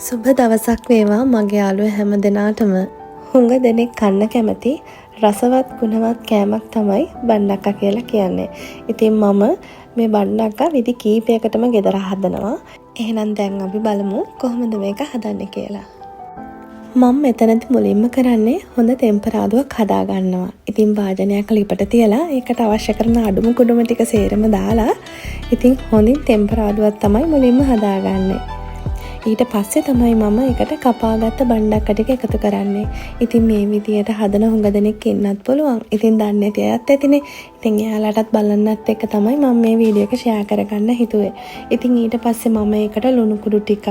සුබ දවසක් වේවා මගේ යාළුවෝ හැම දිනාටම. හුඟ දෙනෙක් කන්න කැමති රසවත් ගුණවත් කෑමක් තමයි බණ්ඩක්කා කියලා කියන්නේ. ඉතින් මම මේ බණ්ඩක්කා විදි කීපයකටම ගෙදර හදනවා. එහෙනම් දැන් අපි බලමු කොහොමද මේක හදන්නේ කියලා. මම මෙතනදී මුලින්ම කරන්නේ හොඳ ටෙම්පරාදුවක් හදා ගන්නවා. ඉතින් වාදනයක් ලිපට තියලා ඒකට අවශ්‍ය කරන අඩුම කුඩුම ටික සේරම දාලා ඉතින් හොඳින් ටෙම්පරාදුවක් තමයි මුලින්ම හදාගන්නේ. ඊට පස්සේ තමයි මම එකට කපාගත්ත බණ්ඩක්කා ටික එකතු කරන්නේ. ඉතින් මේ විදියට හදන හුඟ දෙනෙක් ඉන්නත් පුළුවන්. ඉතින් දන්නේ නැති අයත් ඇතිනේ. ඉතින් එයාලටත් බලන්නත් එක්ක තමයි මම මේ වීඩියෝ එක ෂෙයා කරගන්න හිතුවේ. ඉතින් ඊට පස්සේ මම ඒකට ලුණු කුඩු ටිකක්,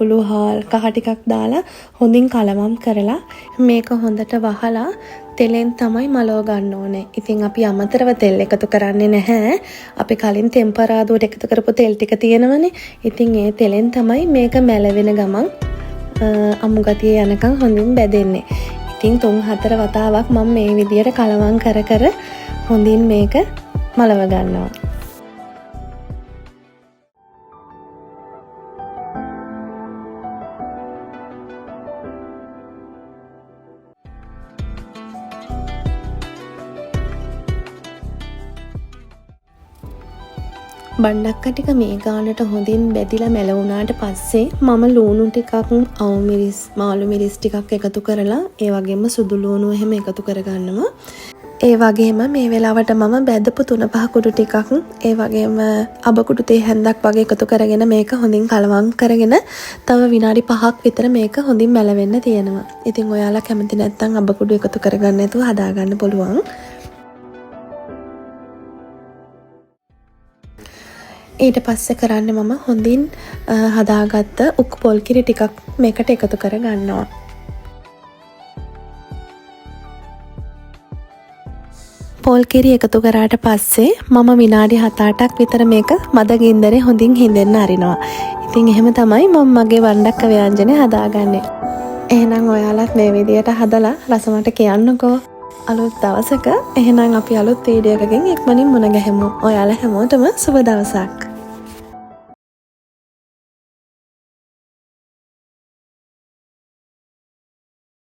උළුහාල්, කහ ටිකක් දාලා හොඳින් කලවම් කරලා මේක හොඳට වහලා තෙලෙන් තමයි මලව ගන්න ඕනේ. ඉතින් අපි අමතරව තෙල් එකතු කරන්නේ නැහැ. අපි කලින් ටෙම්පරාදුවට එකතු කරපු තෙල් ටික තියෙනවනේ. ඉතින් ඒ තෙලෙන් තමයි මේක මැලවෙන ගමන් අමු ගතිය යනකම් හොඳින් බැදෙන්නේ. ඉතින් 3-4 වතාවක් මම මේ විදියට කලවම් කර හොඳින් මේක මලව ගන්නවා. බණ්ඩක්කා ටික මේ ගානට හොඳින් බැදිලා මැලවුණාට පස්සේ මම ලූණු ටිකක්, අවු මිරිස්, මාළු මිරිස් ටිකක් එකතු කරලා ඒ වගේම සුදු ලූණු එහෙම එකතු කරගන්නවා. ඒ වගේම මේ වෙලාවට මම බැදපු 3-5 කුඩු ටිකක්, ඒ වගේම අබ කුඩු තේ හැන්දක් වගේ එකතු කරගෙන මේක හොඳින් කලවම් කරගෙන තව විනාඩි 5ක් විතර මේක හොඳින් මැලවෙන්න තියෙනවා. ඉතින් ඔයාලා කැමති නැත්නම් අබ කුඩු එකතු කරගන්න නැතුව හදාගන්න පුළුවන්. ඊට පස්සේ කරන්නේ මම හොඳින් හදාගත්ත උක්කු පොල් කිරි ටිකක් මේකට එකතු කර ගන්නවා. පොල් කිරි එකතු කරාට පස්සේ මම විනාඩි 7-8ක් විතර මේක මද ගින්දරේ හොඳින් හිඳෙන්න අරිනවා. ඉතින් එහෙම තමයි මම මගේ බණ්ඩක්කා ව්‍යංජනේ හදාගන්නේ. එහෙනම් ඔයාලත් මේ විදියට හදලා රසමට කියන්නකෝ. අලුත් දවසක එහෙනම් අපි අලුත් වීඩියෝ එකකින් ඉක්මනින් මුණ ගැහෙමු. ඔයාලා හැමෝටම සුබ දවසක්.